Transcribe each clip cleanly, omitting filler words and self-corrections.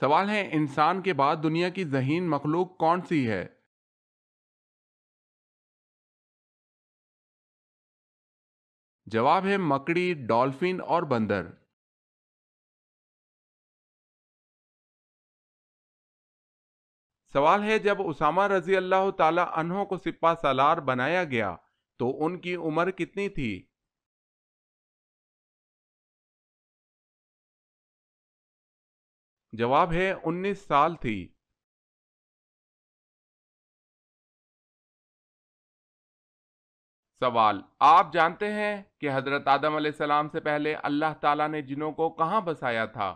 سوال ہے انسان کے بعد دنیا کی ذہین مخلوق کون سی ہے؟ جواب ہے مکڑی، ڈالفن اور بندر۔ سوال ہے جب اسامہ رضی اللہ تعالی عنہ کو سپہ سالار بنایا گیا تو ان کی عمر کتنی تھی؟ جواب ہے 19 سال تھی۔ سوال، آپ جانتے ہیں کہ حضرت آدم علیہ السلام سے پہلے اللہ تعالیٰ نے جنوں کو کہاں بسایا تھا؟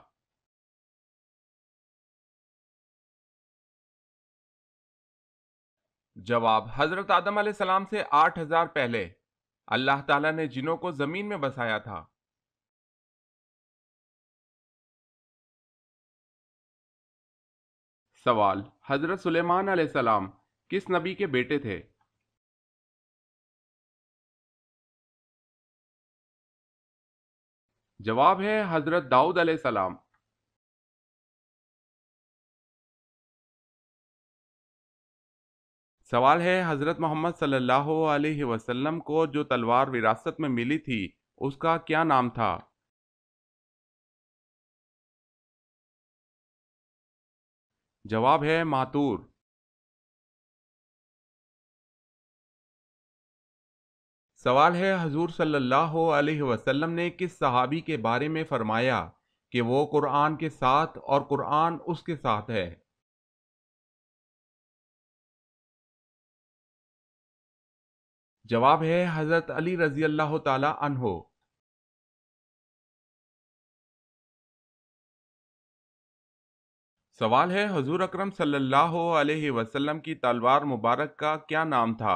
جواب، حضرت آدم علیہ السلام سے 8,000 پہلے اللہ تعالیٰ نے جنوں کو زمین میں بسایا تھا۔ سوال، حضرت سلیمان علیہ السلام کس نبی کے بیٹے تھے؟ جواب ہے حضرت داؤد علیہ السلام۔ سوال ہے حضرت محمد صلی اللہ علیہ وسلم کو جو تلوار وراثت میں ملی تھی اس کا کیا نام تھا؟ جواب ہے ماتور۔ سوال ہے حضور صلی اللہ علیہ وسلم نے کس صحابی کے بارے میں فرمایا کہ وہ قرآن کے ساتھ اور قرآن اس کے ساتھ ہے؟ جواب ہے حضرت علی رضی اللہ تعالی عنہ۔ سوال ہے حضور اکرم صلی اللہ علیہ وسلم کی تلوار مبارک کا کیا نام تھا؟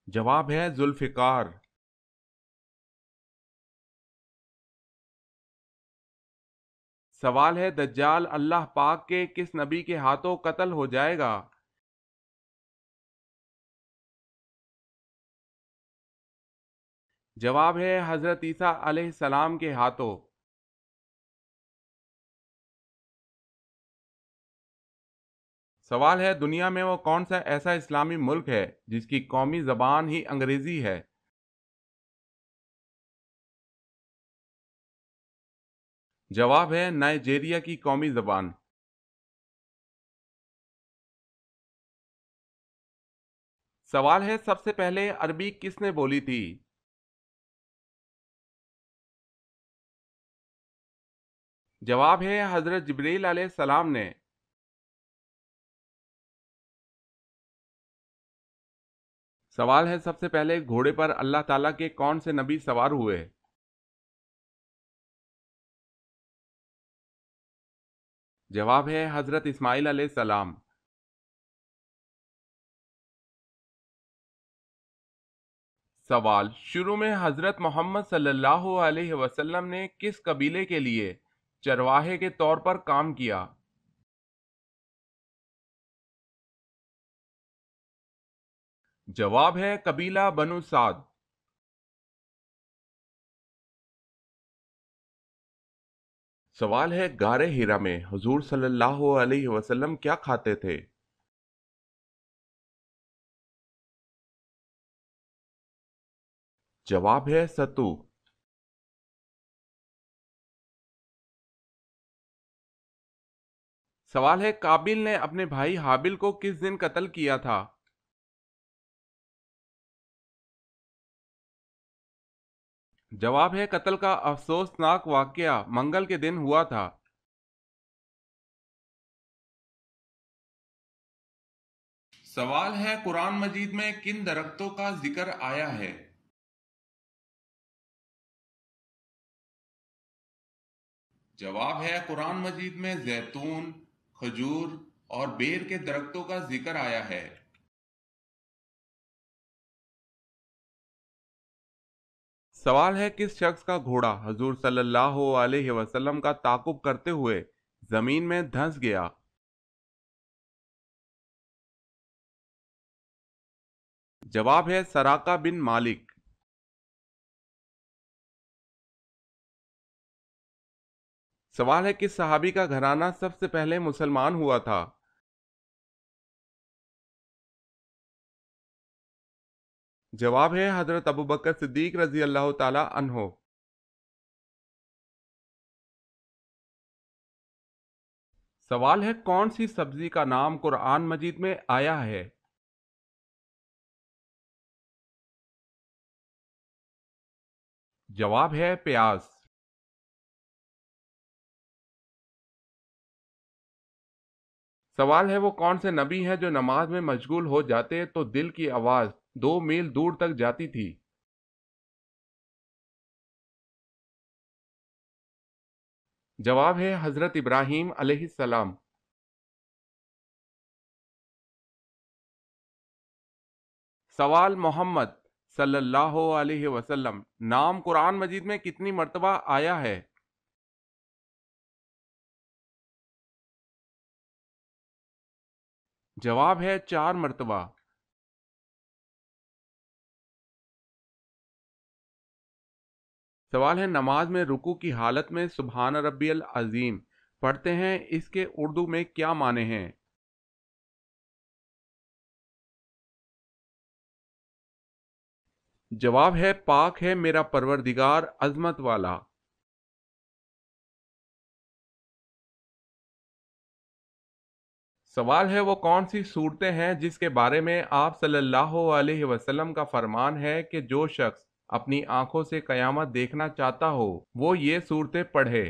جواب ہے ذوالفقار۔ سوال ہے دجال اللہ پاک کے کس نبی کے ہاتھوں قتل ہو جائے گا؟ جواب ہے حضرت عیسیٰ علیہ السلام کے ہاتھوں۔ سوال ہے دنیا میں وہ کون سا ایسا اسلامی ملک ہے جس کی قومی زبان ہی انگریزی ہے؟ جواب ہے نائجیریا کی قومی زبان۔ سوال ہے سب سے پہلے عربی کس نے بولی تھی؟ جواب ہے حضرت جبریل علیہ السلام نے۔ سوال ہے سب سے پہلے گھوڑے پر اللہ تعالیٰ کے کون سے نبی سوار ہوئے؟ جواب ہے حضرت اسماعیل علیہ السلام۔ سوال، شروع میں حضرت محمد صلی اللہ علیہ وسلم نے کس قبیلے کے لیے چرواہے کے طور پر کام کیا؟ جواب ہے قبیلہ بنو سعد۔ سوال ہے غار ہرا میں حضور صلی اللہ علیہ وسلم کیا کھاتے تھے؟ جواب ہے ستو۔ سوال ہے قابل نے اپنے بھائی حابل کو کس دن قتل کیا تھا؟ جواب ہے قتل کا افسوسناک واقعہ منگل کے دن ہوا تھا۔ سوال ہے قرآن مجید میں کن درختوں کا ذکر آیا ہے؟ جواب ہے قرآن مجید میں زیتون، کھجور اور بیر کے درختوں کا ذکر آیا ہے۔ سوال ہے کس شخص کا گھوڑا حضور صلی اللہ علیہ وسلم کا تعاقب کرتے ہوئے زمین میں دھنس گیا؟ جواب ہے سراقہ بن مالک۔ سوال ہے کس صحابی کا گھرانہ سب سے پہلے مسلمان ہوا تھا؟ جواب ہے حضرت ابوبکر صدیق رضی اللہ تعالی عنہ۔ سوال ہے کون سی سبزی کا نام قرآن مجید میں آیا ہے؟ جواب ہے پیاز۔ سوال ہے وہ کون سے نبی ہیں جو نماز میں مشغول ہو جاتے تو دل کی آواز 2 میل دور تک جاتی تھی؟ جواب ہے حضرت ابراہیم علیہ السلام۔ سوال محمد صلی اللہ علیہ وسلم نام قرآن مجید میں کتنی مرتبہ آیا ہے؟ جواب ہے 4 مرتبہ۔ سوال ہے نماز میں رکوع کی حالت میں سبحان ربی العظیم پڑھتے ہیں، اس کے اردو میں کیا معنی ہیں؟ جواب ہے پاک ہے میرا پروردگار عظمت والا۔ سوال ہے وہ کون سی صورتیں ہیں جس کے بارے میں آپ صلی اللہ علیہ وسلم کا فرمان ہے کہ جو شخص اپنی آنکھوں سے قیامت دیکھنا چاہتا ہو وہ یہ صورتیں پڑھے؟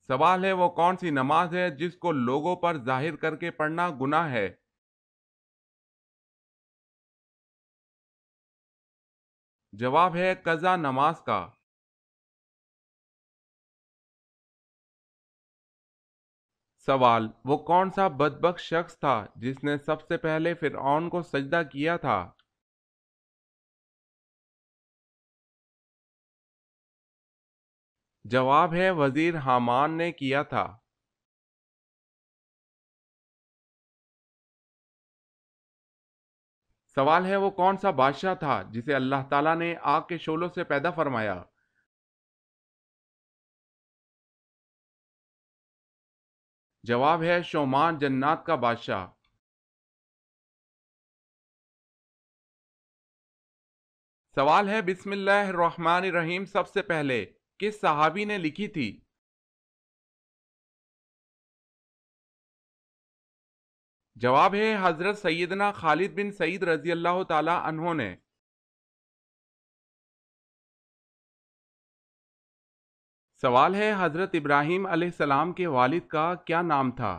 سوال ہے وہ کون سی نماز ہے جس کو لوگوں پر ظاہر کر کے پڑھنا گناہ ہے؟ جواب ہے قضا نماز کا۔ سوال وہ کون سا بدبخت شخص تھا جس نے سب سے پہلے فرعون کو سجدہ کیا تھا؟ جواب ہے وزیر حامان نے کیا تھا۔ سوال ہے وہ کون سا بادشاہ تھا جسے اللہ تعالیٰ نے آگ کے شعلوں سے پیدا فرمایا؟ جواب ہے شومان جنات کا بادشاہ۔ سوال ہے بسم اللہ الرحمن الرحیم سب سے پہلے کس صحابی نے لکھی تھی؟ جواب ہے حضرت سیدنا خالد بن سعید رضی اللہ تعالی عنہ نے۔ سوال ہے حضرت ابراہیم علیہ السلام کے والد کا کیا نام تھا؟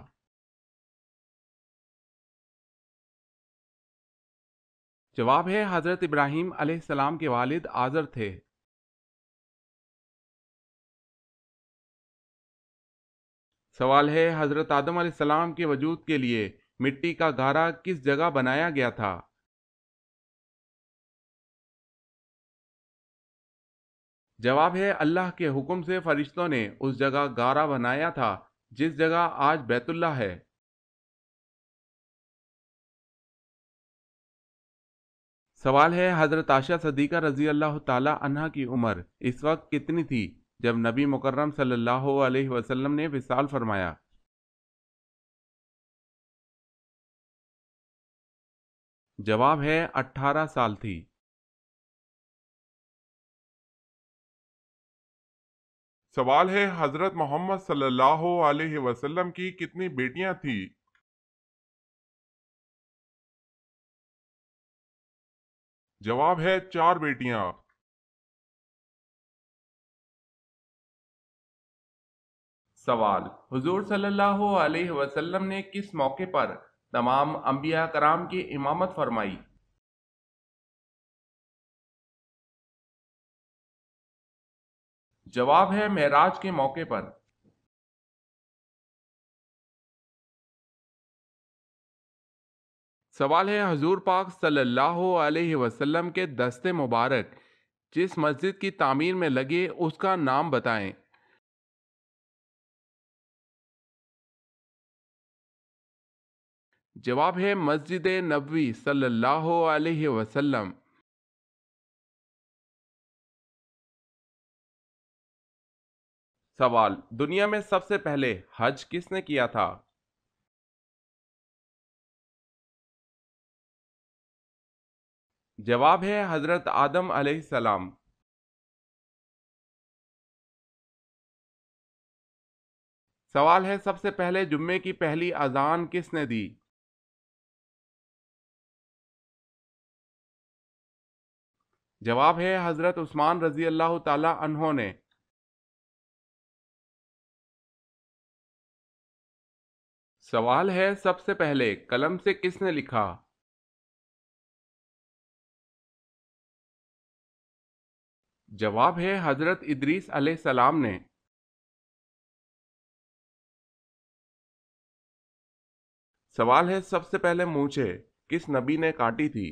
جواب ہے حضرت ابراہیم علیہ السلام کے والد آزر تھے۔ سوال ہے حضرت آدم علیہ السلام کے وجود کے لیے مٹی کا گھارا کس جگہ بنایا گیا تھا؟ جواب ہے اللہ کے حکم سے فرشتوں نے اس جگہ گارا بنایا تھا جس جگہ آج بیت اللہ ہے۔ سوال ہے حضرت عائشہ صدیقہ رضی اللہ تعالی عنہا کی عمر اس وقت کتنی تھی جب نبی مکرم صلی اللہ علیہ وسلم نے وصال فرمایا؟ جواب ہے 18 سال تھی۔ سوال ہے حضرت محمد صلی اللہ علیہ وسلم کی کتنی بیٹیاں تھیں؟ جواب ہے 4 بیٹیاں۔ سوال حضور صلی اللہ علیہ وسلم نے کس موقع پر تمام انبیاء کرام کی امامت فرمائی؟ جواب ہے معراج کے موقع پر۔ سوال ہے حضور پاک صلی اللہ علیہ وسلم کے دست مبارک جس مسجد کی تعمیر میں لگے اس کا نام بتائیں۔ جواب ہے مسجد نبوی صلی اللہ علیہ وسلم۔ سوال، دنیا میں سب سے پہلے حج کس نے کیا تھا؟ جواب ہے حضرت آدم علیہ السلام۔ سوال ہے سب سے پہلے جمعے کی پہلی اذان کس نے دی؟ جواب ہے حضرت عثمان رضی اللہ تعالی عنہ نے۔ سوال ہے سب سے پہلے قلم سے کس نے لکھا؟ جواب ہے حضرت ادریس علیہ السلام نے۔ سوال ہے سب سے پہلے مونچھیں کس نبی نے کاٹی تھی؟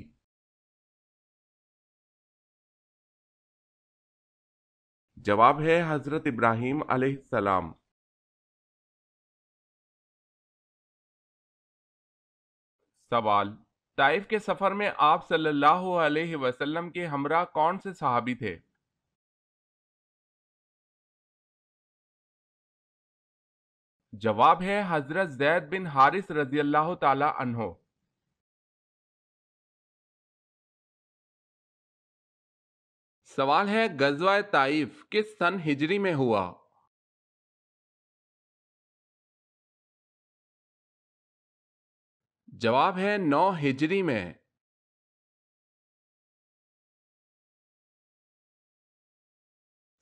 جواب ہے حضرت ابراہیم علیہ السلام۔ سوال، طائف کے سفر میں آپ صلی اللہ علیہ وسلم کے ہمراہ کون سے صحابی تھے؟ جواب ہے حضرت زید بن حارث رضی اللہ تعالی عنہ۔ سوال ہے غزوہ طائف کس سن ہجری میں ہوا؟ جواب ہے 9 ہجری میں۔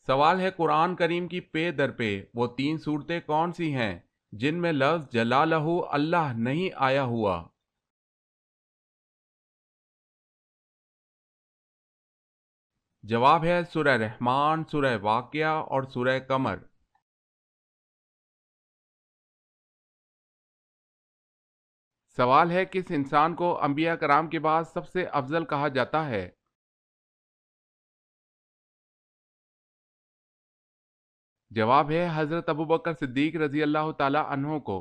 سوال ہے قرآن کریم کی پے در پہ وہ 3 صورتیں کون سی ہیں جن میں لفظ جلالہ اللہ نہیں آیا ہوا؟ جواب ہے سورہ رحمان، سورہ واقعہ اور سورہ قمر۔ سوال ہے کس انسان کو انبیاء کرام کے بعد سب سے افضل کہا جاتا ہے؟ جواب ہے حضرت ابوبکر صدیق رضی اللہ تعالی عنہ کو۔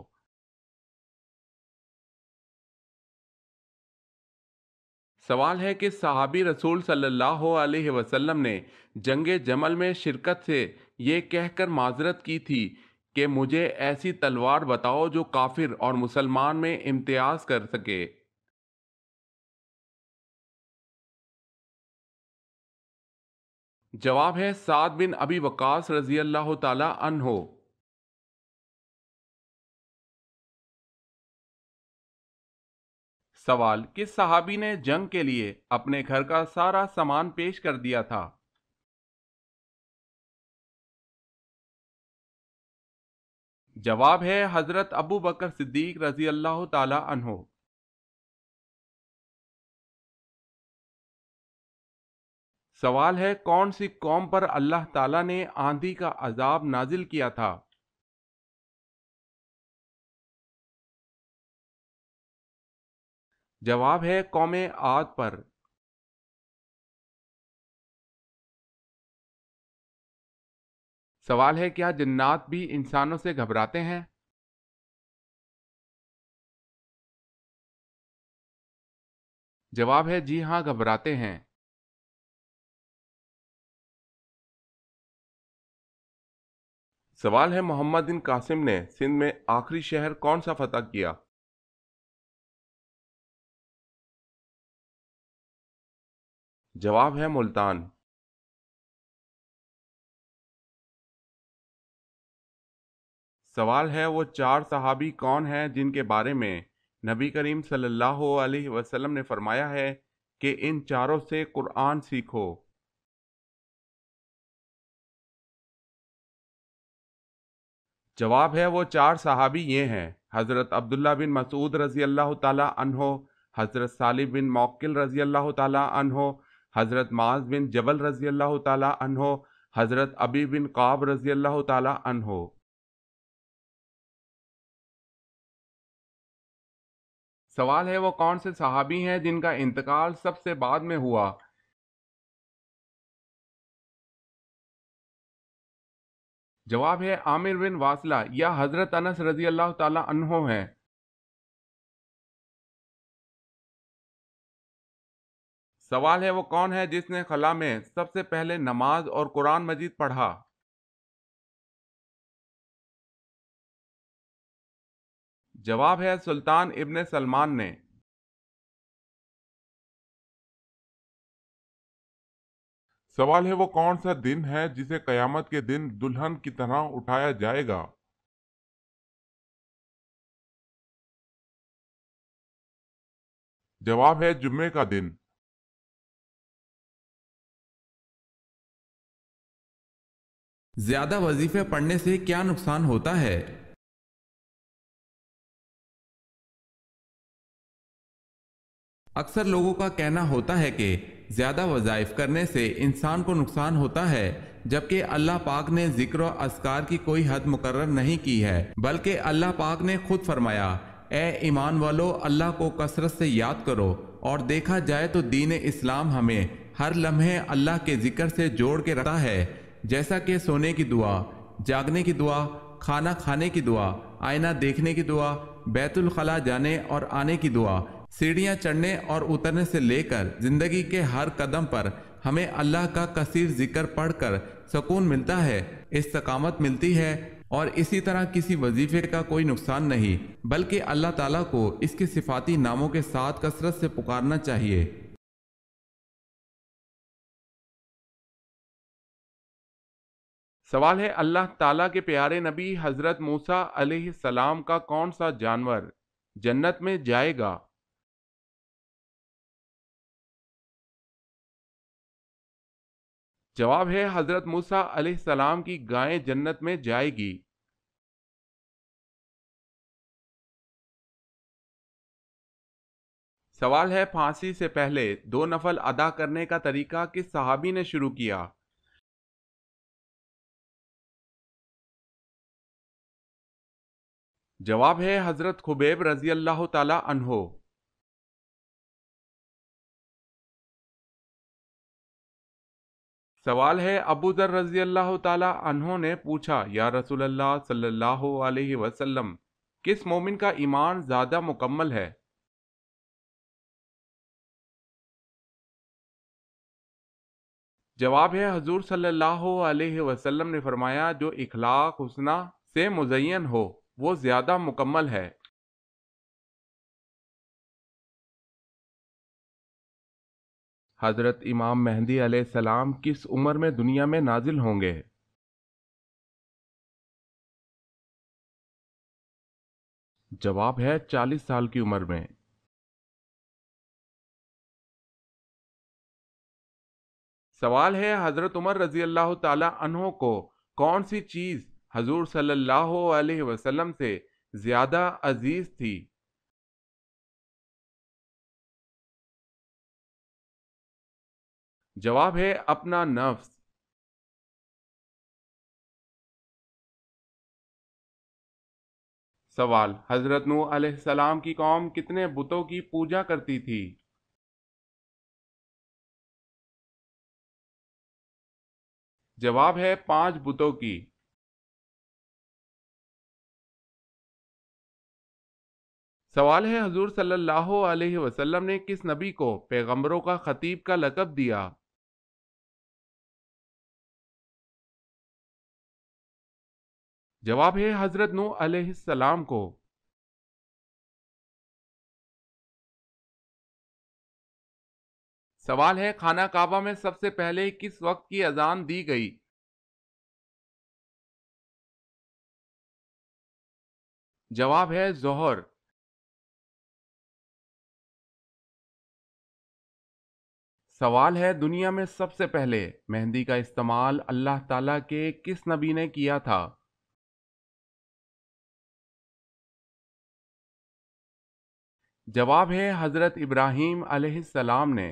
سوال ہے کہ صحابی رسول صلی اللہ علیہ وسلم نے جنگ جمل میں شرکت سے یہ کہہ کر معذرت کی تھی کہ مجھے ایسی تلوار بتاؤ جو کافر اور مسلمان میں امتیاز کر سکے۔ جواب ہے سعد بن ابی وقاص رضی اللہ تعالی عنہ۔ سوال، کس صحابی نے جنگ کے لیے اپنے گھر کا سارا سامان پیش کر دیا تھا؟ جواب ہے حضرت ابو بکر صدیق رضی اللہ تعالی عنہ۔ سوال ہے کون سی قوم پر اللہ تعالی نے آندھی کا عذاب نازل کیا تھا؟ جواب ہے قوم عاد پر۔ سوال ہے کیا جنات بھی انسانوں سے گھبراتے ہیں؟ جواب ہے جی ہاں گھبراتے ہیں۔ سوال ہے محمد بن قاسم نے سندھ میں آخری شہر کون سا فتح کیا؟ جواب ہے ملتان۔ سوال ہے وہ 4 صحابی کون ہیں جن کے بارے میں نبی کریم صلی اللہ علیہ وسلم نے فرمایا ہے کہ ان چاروں سے قرآن سیکھو؟ جواب ہے وہ 4 صحابی یہ ہیں: حضرت عبداللہ بن مسعود رضی اللہ تعالی عنہ، حضرت صالح بن موقل رضی اللہ تعالی عنہ، حضرت معاذ بن جبل رضی اللہ تعالی عنہ، حضرت ابی بن قعب رضی اللہ تعالی عنہ۔ سوال ہے وہ کون سے صحابی ہیں جن کا انتقال سب سے بعد میں ہوا؟ جواب ہے عامر بن واصلہ یا حضرت انس رضی اللہ تعالی عنہ ہیں۔ سوال ہے وہ کون ہے جس نے خلا میں سب سے پہلے نماز اور قرآن مجید پڑھا؟ جواب ہے سلطان ابن سلمان نے۔ سوال ہے وہ کون سا دن ہے جسے قیامت کے دن دلہن کی طرح اٹھایا جائے گا؟ جواب ہے جمعے کا دن۔ زیادہ وظیفے پڑھنے سے کیا نقصان ہوتا ہے؟ اکثر لوگوں کا کہنا ہوتا ہے کہ زیادہ وظائف کرنے سے انسان کو نقصان ہوتا ہے، جبکہ اللہ پاک نے ذکر و اذکار کی کوئی حد مقرر نہیں کی ہے، بلکہ اللہ پاک نے خود فرمایا، اے ایمان والو، اللہ کو کثرت سے یاد کرو۔ اور دیکھا جائے تو دین اسلام ہمیں ہر لمحے اللہ کے ذکر سے جوڑ کے رکھتا ہے، جیسا کہ سونے کی دعا، جاگنے کی دعا، کھانا کھانے کی دعا، آئینہ دیکھنے کی دعا، بیت الخلاء جانے اور آنے کی دعا، سیڑھیاں چڑھنے اور اترنے سے لے کر زندگی کے ہر قدم پر ہمیں اللہ کا کثیر ذکر پڑھ کر سکون ملتا ہے، استقامت ملتی ہے، اور اسی طرح کسی وظیفے کا کوئی نقصان نہیں، بلکہ اللہ تعالیٰ کو اس کے صفاتی ناموں کے ساتھ کثرت سے پکارنا چاہیے۔ سوال ہے اللہ تعالیٰ کے پیارے نبی حضرت موسیٰ علیہ السلام کا کون سا جانور جنت میں جائے گا؟ جواب ہے حضرت موسیٰ علیہ السلام کی گائے جنت میں جائے گی۔ سوال ہے پھانسی سے پہلے 2 نفل ادا کرنے کا طریقہ کس صحابی نے شروع کیا؟ جواب ہے حضرت خبیب رضی اللہ تعالی عنہ۔ سوال ہے ابو ذر رضی اللہ تعالی عنہ نے پوچھا، یا رسول اللہ صلی اللہ علیہ وسلم، کس مومن کا ایمان زیادہ مکمل ہے؟ جواب ہے حضور صلی اللہ علیہ وسلم نے فرمایا، جو اخلاق حسنہ سے مزین ہو وہ زیادہ مکمل ہے۔ حضرت امام مہدی علیہ السلام کس عمر میں دنیا میں نازل ہوں گے؟ جواب ہے 40 سال کی عمر میں۔ سوال ہے حضرت عمر رضی اللہ تعالی عنہ کو کون سی چیز حضور صلی اللہ علیہ وسلم سے زیادہ عزیز تھی؟ جواب ہے اپنا نفس۔ سوال حضرت نوح علیہ السلام کی قوم کتنے بتوں کی پوجا کرتی تھی؟ جواب ہے 5 بتوں کی۔ سوال ہے حضور صلی اللہ علیہ وسلم نے کس نبی کو پیغمبروں کا خطیب کا لقب دیا؟ جواب ہے حضرت نوح علیہ السلام کو۔ سوال ہے خانہ کعبہ میں سب سے پہلے کس وقت کی اذان دی گئی؟ جواب ہے ظہر۔ سوال ہے دنیا میں سب سے پہلے مہندی کا استعمال اللہ تعالیٰ کے کس نبی نے کیا تھا؟ جواب ہے حضرت ابراہیم علیہ السلام نے۔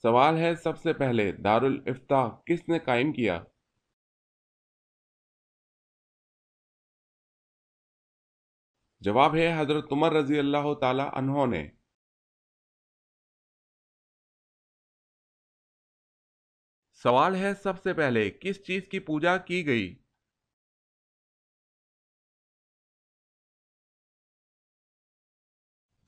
سوال ہے سب سے پہلے دارالافتاء کس نے قائم کیا؟ جواب ہے حضرت عمر رضی اللہ تعالی عنہ نے۔ سوال ہے سب سے پہلے کس چیز کی پوجا کی گئی؟